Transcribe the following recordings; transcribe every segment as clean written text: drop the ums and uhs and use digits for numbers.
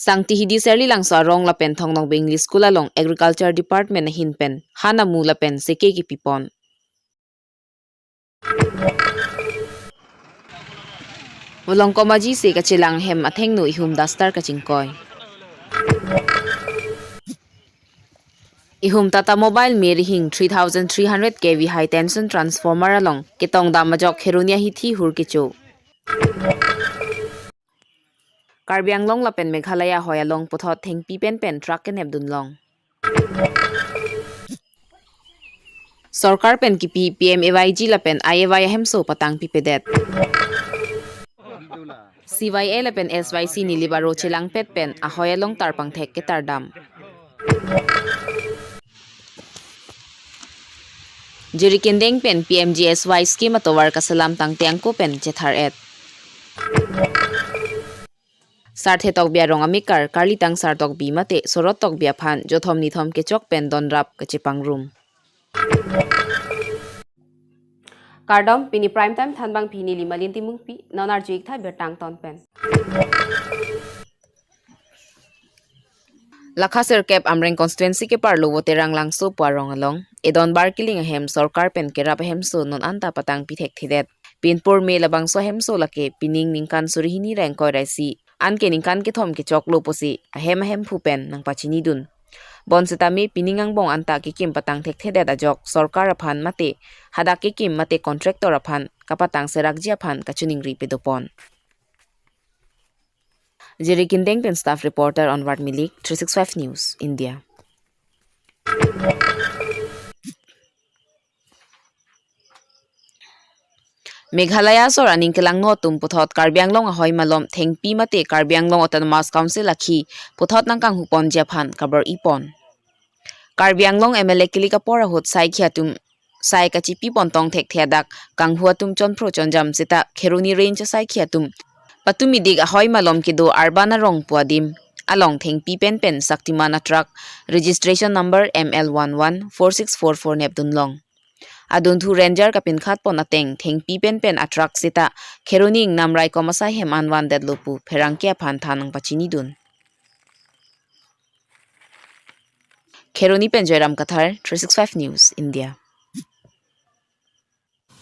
Sangti hidi serli lang sa rong lapen thong nong English school along agriculture department na hinpen hana mu lapen seke ki pipon. Mulong komaji se kachilang hem atheng nu ihum dastar kachingkoy. Ihum Tata Mobile Merihing 3300 kV high tension transformer along kitong damajok herunia hithi hurkicho. Karbi Anglong lapen Meghalaya hoyalong puthot thengpi pen truck ken ebdunlong. Sarkar pen kipi PMAYG lapen IAY hemso patang pipedet. CYA lapen SYC nilibaro chilang pet pen ahoyalong tarpang thek ketardam. Jirikindeng pen PMGSY scheme atowar kasalam tang tiangko pen chethar et. Sarthe tok bia rong amikar karli tang sartok bi mate sorot tok bia phan jothom nithom ke chok pen donrap kachipang room. Kardom pini prime time thanbang phini limalin timung pi nonar jik tha bertang ton pen. Lakhasir kep amreng constituency ke parlo woterang langso puarong along edon barkiling ahem sarkar pen kerap hemso non anta patang pithek thidet pinpur me labang so hemso lake pining ningkan surihini reng koi raisi anke ningkan ke thom ke choklo posi ahem phupen nang pachini dun bonsitami piningang bong anta ke kim patang thek thidet ajok sarkar aphan mate hada ke kim mate contractor aphan kapatang serakji aphan kachuning ri pedopon. Jirikindeng pen staff reporter on Wat Milik 365 News India. Meghalaya sor aning kelang no tum puthot Karbi Anglong ahoy malom thengpi mate Karbi Anglong Autonomous Council akhi puthot nangkang hupon japhan kabar ipon. Karbi Anglong MLA kilika pora hot sai khiatum sai kachipi pontong thek theadak kanghuatum chonpro chonjam sita kheruni range sai khiatum patumi dig ahoy malom ke do arbana rong puadim along thengpi pen saktimana truck registration number ML114644 nepdunlong. Aduntu ranger kapin khat pon ateng thengpi pen atrak sita kheroning namrai komasai heman wan dedlopu pherangkia phan thanang pachini dun. Kheroni pen Joyram Kathar 365 News India.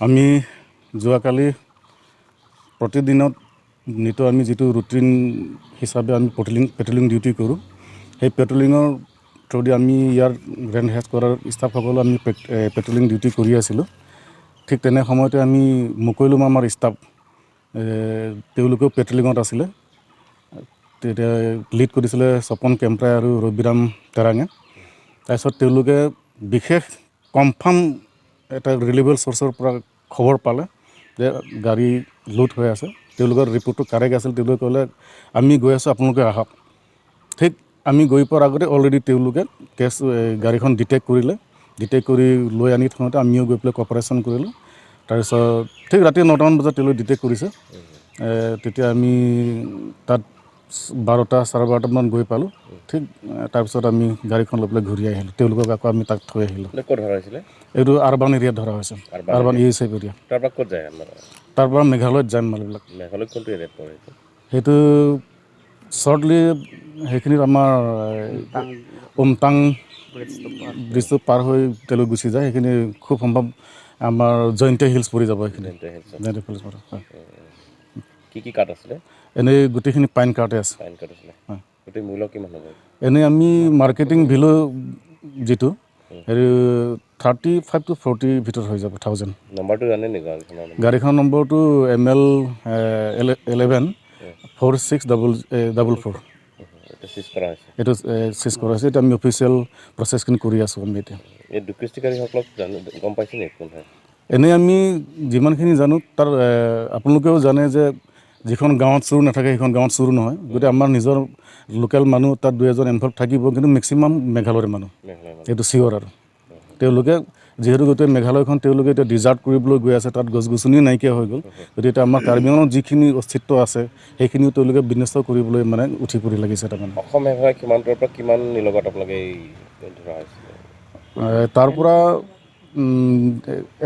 আমি যোৱাকালি প্ৰতিদিনত নিতো আমি যেটো routine হিচাপে আমি patrolling duty কৰোঁ সেই পেট্ৰলিঙৰ through the আমি ইয়াৰ গ্ৰেণ্ড হেজ কৰাৰ ষ্টাফসকল আমি পেট্ৰলিং ডিউটি কৰি আছিলোঁ ঠিক তেনে সময়তে আমি মুকৈলুম আমাৰ ষ্টাফ তেওঁলোকেও পেট্ৰলিঙত আছিলে তেতিয়া লিড কৰিছিলে স্বপন কেম্প্ৰাই আৰু ৰবিৰাম তেৰাঙে তাৰপিছত তেওঁলোকে বিশেষ কনফাৰ্ম এটা ৰিলেবল চ'ৰ্চৰ পৰা খবৰ পালে যে গাড়ী লুট হৈ আছে তেওঁলোকৰ ৰিপৰ্টটো কাৰেক্ট আছিল তেওঁলোকে ক'লে আমি গৈ আছোঁ আপোনালোকে আহক ঠিক আমি গৈ পোৱাৰ আগতে অলৰেডি তেওঁলোকে কেছ গাড়ীখন ডিটেক্ট কৰিলে ডিটেক্ট কৰি লৈ আনি থওঁতে আমিও গৈ পেলাই কপাৰেশ্যন কৰিলোঁ তাৰপিছত ঠিক ৰাতি 9টামান বজাত তেওঁলোকে ডিটেক্ট কৰিছে তেতিয়া আমি তাত 12টা 12:30মান গৈ পালোঁ ঠিক তাৰপিছত আমি গাড়ীখন লৈ পেলাই ঘূৰি আহিলোঁ তেওঁলোকক আকৌ আমি তাক থৈ আহিলোঁ ক'ত ধৰা হৈছিলে এইটো আৰবান এৰিয়াত ধৰা হৈছে আৰবান ইএছএফ এৰিয়া তাৰপৰা ক'ত যায় তাৰপৰা মেঘালয়ত যায় মানুহবিলাক মেঘালয় কোনটো এৰিয়াত পৰে সেইটো শ্বৰ্টলি সেইখিনিত আমাৰ উমটাং ব্ৰিজটো পাৰ হৈ তেওঁলোক গুচি যায় সেইখিনি খুব সম্ভৱ আমাৰ জয়ন্তীয়া হিলছ পৰি যাব সেইখিনি কি কাট আছিলে এনেই গোটেইখিনি পাইন কাৰ্টে আছে গোটেই মূল্য কিমান হ'ব এনেই আমি মাৰ্কেটিং ভেলু যিটো হেৰি 35 to 40 ভিতৰত হৈ যাব 1000 নম্বৰটো জানে নেকি গাড়ীখনৰ নম্বৰটো ML11 4644 এইটো চিজ কৰা হৈছে এতিয়া আমি অফিচিয়েল প্ৰচেছখিনি কৰি আছোঁ আমি এতিয়া এই দুষ্কৃতিকাৰীসকলক গম পাইছে নেকি কোন হয় এনেই আমি যিমানখিনি জানো তাৰ আপোনালোকেও জানে যে যিখন গাঁৱত চুৰ নাথাকে সেইখন গাঁৱত চুৰ নহয় গতিকে আমাৰ নিজৰ লোকেল মানুহ তাত 2-এজন ইনভলভ থাকিব কিন্তু মেক্সিমাম মেঘালয়ৰ মানুহ এইটো চিয়'ৰ আৰু তেওঁলোকে যিহেতু গোটেই মেঘালয়খন তেওঁলোকে এতিয়া ডিজাৰ্ট কৰিবলৈ গৈ আছে তাত গছ গছনি নাইকিয়া হৈ গ'ল গতিকে এতিয়া আমাৰ কাৰ্বি আংলঙত যিখিনি অস্তিত্ব আছে সেইখিনিও তেওঁলোকে বিনষ্ট কৰিবলৈ মানে উঠি পৰি লাগিছে তাৰমানে অসম মেঘালয় সীমান্তৰ পৰা কিমান নিলগত আপোনালোকে ধৰা হৈছিলে তাৰ পৰা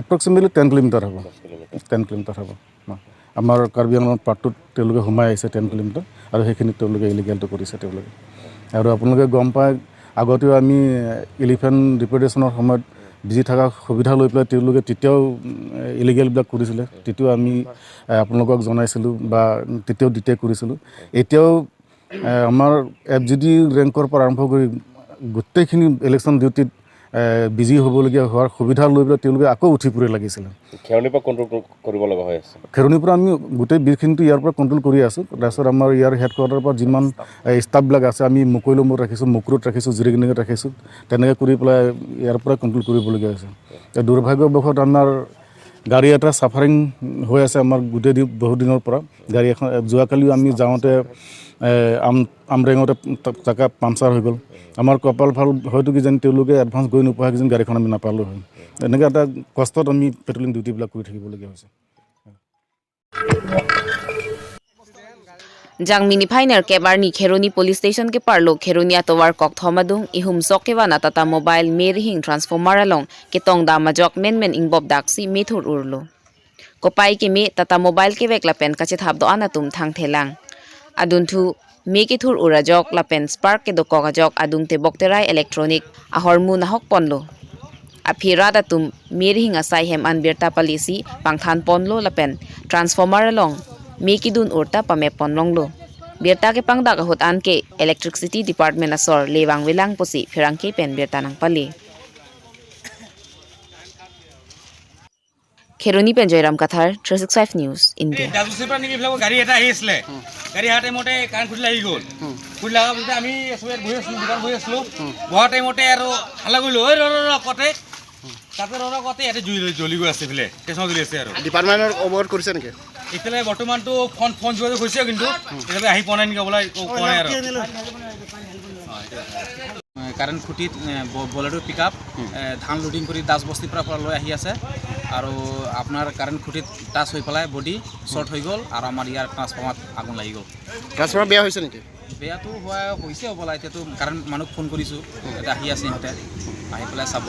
এপ্ৰক্সিমেটলি 10 কিলোমিটাৰ হ'ব 10 কিলোমিটাৰ হ'ব আমাৰ কাৰ্বি আংলঙৰ পাৰ্টটোত তেওঁলোকে সোমাই আহিছে 10 কিলোমিটাৰ আৰু সেইখিনিত তেওঁলোকে ইলিগেলটো কৰিছে তেওঁলোকে আৰু আপোনালোকে গম পায় আগতেও আমি এলিফেণ্ট ডিপৰ্টেশ্যনৰ সময়ত বিজি থকা সুবিধা লৈ পেলাই তেওঁলোকে তেতিয়াও ইলিগেলবিলাক কৰিছিলে তেতিয়াও আমি আপোনালোকক জনাইছিলোঁ বা তেতিয়াও ডিটেক্ট কৰিছিলোঁ এতিয়াও আমাৰ FGD ৰেংকৰ পৰা আৰম্ভ কৰি গোটেইখিনি ইলেকশ্যন ডিউটিত বিজি হ'বলগীয়া হোৱাৰ সুবিধা লৈ পেলাই তেওঁলোকে আকৌ উঠি পৰি লাগিছিলে খেৰণিৰ পৰা কণ্ট্ৰল কৰিব লগা হৈ আছে খেৰণিৰ পৰা আমি গোটেই বিলখিনিটো ইয়াৰ পৰা কণ্ট্ৰল কৰি আছোঁ তাৰপিছত আমাৰ ইয়াৰ হেডকোৱাৰ্টাৰৰ পৰা যিমান ষ্টাফবিলাক আছে আমি মুকৈলমত ৰাখিছোঁ মুকুৰত ৰাখিছোঁ জিৰিগনিত ৰাখিছোঁ তেনেকৈ কৰি পেলাই ইয়াৰ পৰা কণ্ট্ৰল কৰিবলগীয়া হৈছে দুৰ্ভাগ্যবশত আমাৰ গাড়ী এটা ছাফাৰিং হৈ আছে আমাৰ গোটেই বহুত দিনৰ পৰা গাড়ী এখন যোৱাকালিও আমি যাওঁতে আমৰেঙতে জাকা পামচাৰ হৈ গ'ল আমাৰ কপাল ভাল হয়তো কি যেন তেওঁলোকে এডভান্স গৈ নোপোৱা কিজান গাড়ীখন আমি নাপালোঁ হয় এনেকৈ এটা কষ্টত আমি পেট্ৰলিং ডিউটিবিলাক কৰি থাকিবলগীয়া হৈছে jang mini phainer kebar ni kheroni police station ke parlo kheronia towar kok thomadung ihum sok ke wana tata mobile mer hing transformer along ke tong da majok men ingbob daksi methur urlo kopai ke me tata mobile ke vek la pen kache thap do anatum thang thelang adun thu me ke thur urajok la pen spark ke do kokajok adung te bokterai electronic ahormu na hok ponlo aphira da tum mer hing asai hem an berta palisi pangthan ponlo la pen transformer along me ki dun urta pame ponlong lo berta ke pangda ka hot an ke electricity department asor lewang welang posi phirang ke pen berta nang pali Kheroni Penjoyram Kathar 365 News India দাবুসেপা নিবি ফ্লাগো গাড়ি এটা আহিছিল গাড়ি হাতে মতে কান খুলি লাগি গল খুলি লাগা বলতে আমি সবের বহি আসলো দোকান বহি আসলো বহা টাইমতে আৰু হালা গলো ওই ৰ কতে তাতে ৰ কতে এটা জ্বলি গৈ আছে ফিলে টেনশন জ্বলি আছে আৰু ডিপাৰ্টমেণ্টৰ অৱগত কৰিছে নেকি ইফালে বৰ্তমানটো ফোন যোগাযোগ হৈছে কিন্তু এটাবে আহি পোৱা নাই নেকি বলাই কোৱা নাই আৰু কাৰেন্ট খুঁটিত বলেৰো পিকআপ ধান লোডিং কৰি দাসবস্তিৰ পৰা লৈ আহি আছে আৰু আপোনাৰ কাৰেন্ট খুঁটিত টাচ হৈ পেলাই বডি শৰ্ট হৈ গ'ল আৰু আমাৰ ইয়াৰ ট্ৰান্সফৰ্মাৰত আগুন লাগি গ'ল ট্ৰান্সফৰ্মাৰ বেয়া হৈছে নেকি বেয়াটো হৈছে হ'বলা এতিয়াতো কাৰেন্ট মানুহক ফোন কৰিছোঁ এতিয়া আহি আছে সিহঁতে আহি পেলাই চাব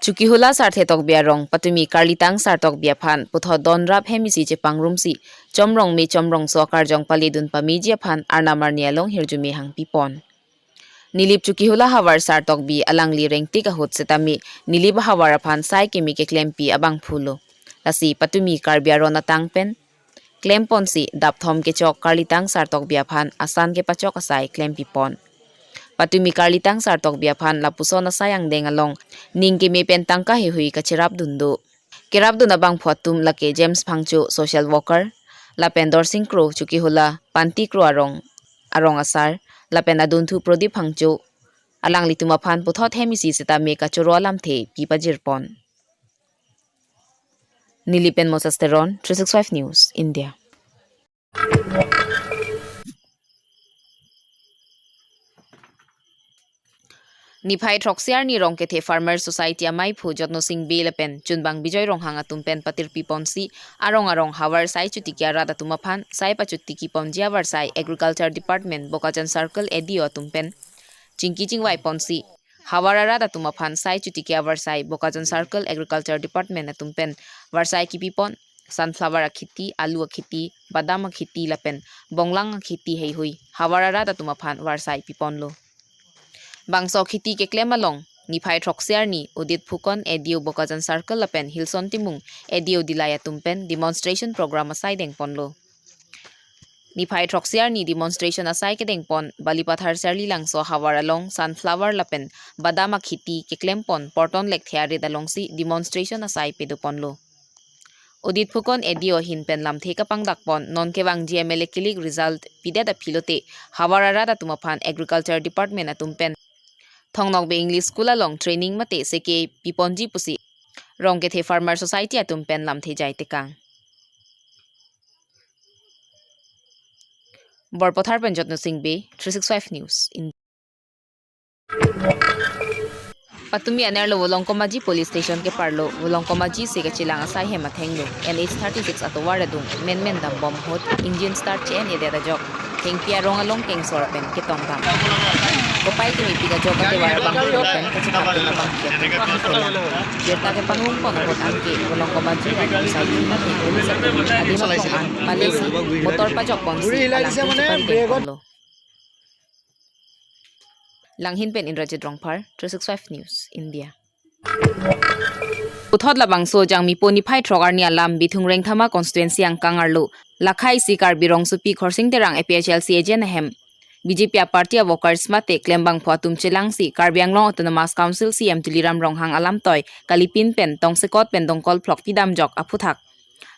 Chukihula sarthe tok bia rong patumi karlitang sartok bia phan putho donrap hemisi che pangrum si chomrong me chomrong so karjong palidun pami je phan arnamar nialong hirjumi hang pipon Nilip Chukihula hawar sartok bi alangli rengti ka hot setami nilib hawar phan sai kemi ke klempi abang phulo lasi patumi karbia rona tangpen klempon si dapthom ke chok karlitang sartok bia phan asan ke pachok asai klempi pon Patumi karlitang sartok biaphan lapuso na sayang dengalong ningki me pentang ka hui ka chirap dundu kirap dun abang photum lake James Phangchu social worker la pendor sing kro Chukihula panti kro arong asar la penadun thu Prodip Phangchu alang lituma phan puthot hemisi sita me ka chorolam the pipajirpon Nilipen Mosasteron 365 News India Niphai Troxiar ni rong ke the Farmer Society amai phu jotno sing belepen chunbang bijoy rong hanga tumpen patir piponsi arong hawar sai chuti kya rada tumaphan sai pa chuti ki ponjia war sai Agriculture Department Bokajan Circle edio tumpen chingki chingwai ponsi hawar rada tumaphan sai chuti kya war sai Bokajan Circle Agriculture Department tumpen war sai ki pipon sunflower khiti alu khiti badam khiti lapen bonglang khiti hei hui hawar rada tumaphan war sai pipon lo Bangso khiti ke klemalong Niphai Troxiar ni Udit Phukon edio Bokajan Circle lapen Hilson Timung edio dilaya tumpen demonstration program asai dengponlo Niphai Troxiar ni demonstration asai ke dengpon Balipathar Serli langso hawaralong sunflower lapen badama khiti ke klempon porton lek theare dalongsi demonstration asai pedoponlo Udit Phukon edio hinpen lamthe ka pangdakpon non kewang GML kilik result pideda philote hawarara da tumaphan Agriculture Department atumpen Thongnok be English School along training mate seke piponji pusi rongke the Farmer Society atum pen lam the jaite kang Borpothar Panjotno Singh Be 365 News in Patumi anerlo Wolongkomaji Police Station ke parlo Wolongkomaji se ke chilang asai hema thenglo NH 36 atowar adung men dam bom hot Indian Star chain ede da jok thengpia rongalong keng sorpen ke tongdam Kopay kini piga joka te war bang pen kecikap na bang Jeta ke pangung pon abot angke bolong ko baju dan sa kita te uli sa adi makongan palesi motor pa jok pon si alang lo Langhin pen Indrajit Rongpar 365 News India Uthot labang so jang mi poni phai throgar ni alam bithung reng thama constituency ang kangarlu lakhai si Karbi rong supi khorsing terang APHLC agent hem BJP party workers mate klembang phatum chelang si Karbi Anglong Autonomous Council CM Tuliram Ronghang alam toy kalipin pen tongsekot pen dongkol phlok pidam jok aphuthak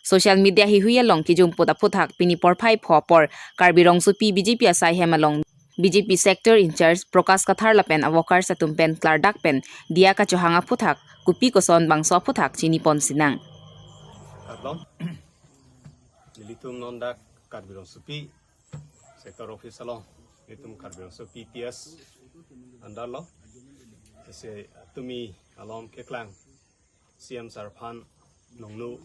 social media hi huya long ki jumput aphuthak pini por phai phopor Karbi rong supi BJP asai hem along BJP sector in charge Prakash Kathar lapen workers atum pen klardak pen dia ka chohanga phuthak kupi koson bangso phuthak chini pon sinang Atlom Nilitum nondak Karbi rong supi sector office along Nilitum Karbi rong supi PS andalo se tumi alom keklang CM Sarphan nonglu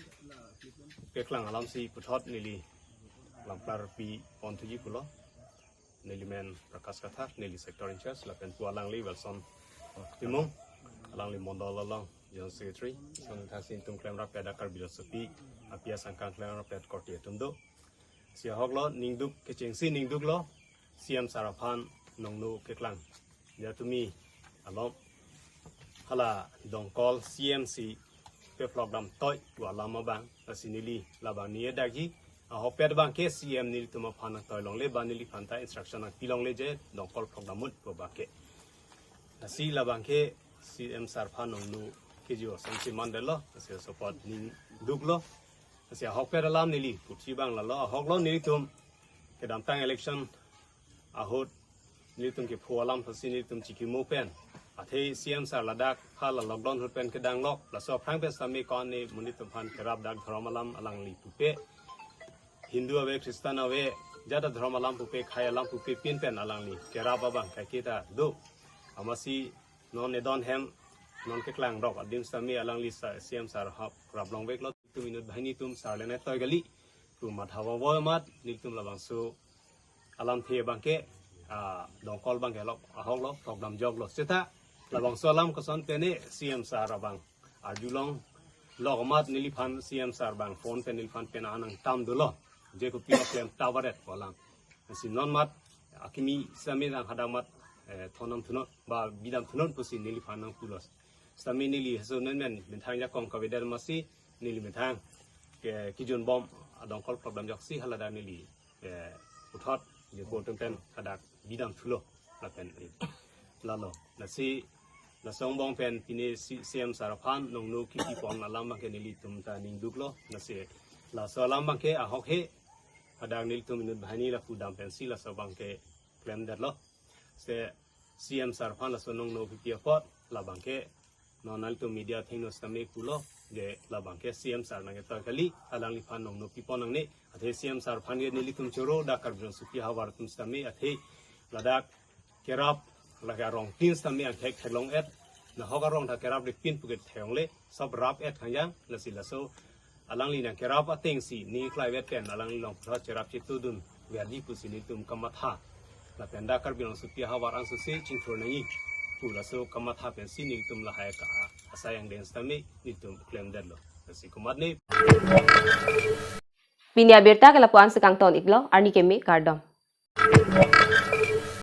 keklang alam si puthot nili lampar pi on tuji pulo nilimen Prakash Kathar nili sector in charge lapen pualang li Wilson timong alang li mondol along General Secretary son thasin tum klem rap pada Karbi rong supi apia sangkang klem rap ped korti tumdo sia hoklo ningduk kechengsi ningduk lo CM Saraphan nongnu keklang ya tumi alom hala dongkol CMC pe program toy wa lama bang asinili labang ni dagi ho ped bang ke CM nil tuma phana toy long le banili phanta instruction ak pilong le je dongkol program mut po bake asi labang ke CM Saraphan nongnu ke jo samsi mandelo asi support ning duklo asi ho ped alam nili puchi bang la lo hoklo nili tum ke dam tang election ahot nilitum ke phualam phasi nilitum chiki mo pen athe CM sar ladak phala lockdown hot pen ke dang lok la so phang pe sami kon ni munitum phan kerap dak dhromalam alang li pupe hindu ave kristan ave jada dhromalam pupe khayalam pupe pin pen alang li kerap abang ka kita do amasi non edon hem non ke klang rok adim sami alang li CM sar hap krap long bek lo 2 minute bhaini tum sar lene toy gali tu mat hawa wo mat nilitum labang so alam the bangke dongkol bangke lok ahok lok program jog lo seta labang solam ko son pene CM sar bang ajulong logomat niliphan CM sar bang phone pe niliphan pen anang tam dulo je ko pilo klem tawaret polam si non mat akimi sami dang hadamat thonam thuno ba bidam thunon pusi niliphan nang pulos sami nili so nen men thang ya kom ka vedar masi nili men thang ke kijun bom dongkol program jog si halada nili uthot je ko pen hadak bidam thulo la pen lalo nasi na songbong pen pine CM Saraphan nongnu kiki pon alam bangke nili tum ta ning duklo nasi la so alam bangke ahok he hadang nili tum minut bahani la pudam pen si la so bangke klem derlo se CM Saraphan la so nongnu kiki pot la bangke nonal to media thino stame kulo je la bangke CM Sar nange ta kali alang li phan nongnu pipon nang ne athe CM Saraphan ge nili tum choro da karbon supi hawar tum stame athe ladak kerap laga rong tin stame ang thek thelong et na hoga rong tha kerap rik pin puget theyong le sob rap et khanyang lasi laso alang li na kerap ateng si ni klai vet pen alang li long thra cherap chitu dun verdi pusi ni tum kamatha la penda Karbi rong supi hawar ang susi chingthur nai pu laso kamatha pen si ni tum la hai ka asayang den stame ni tum claim derlo lasi kumat ne Pinia Berta kalapuan sekang ton iglo arni kemi kardom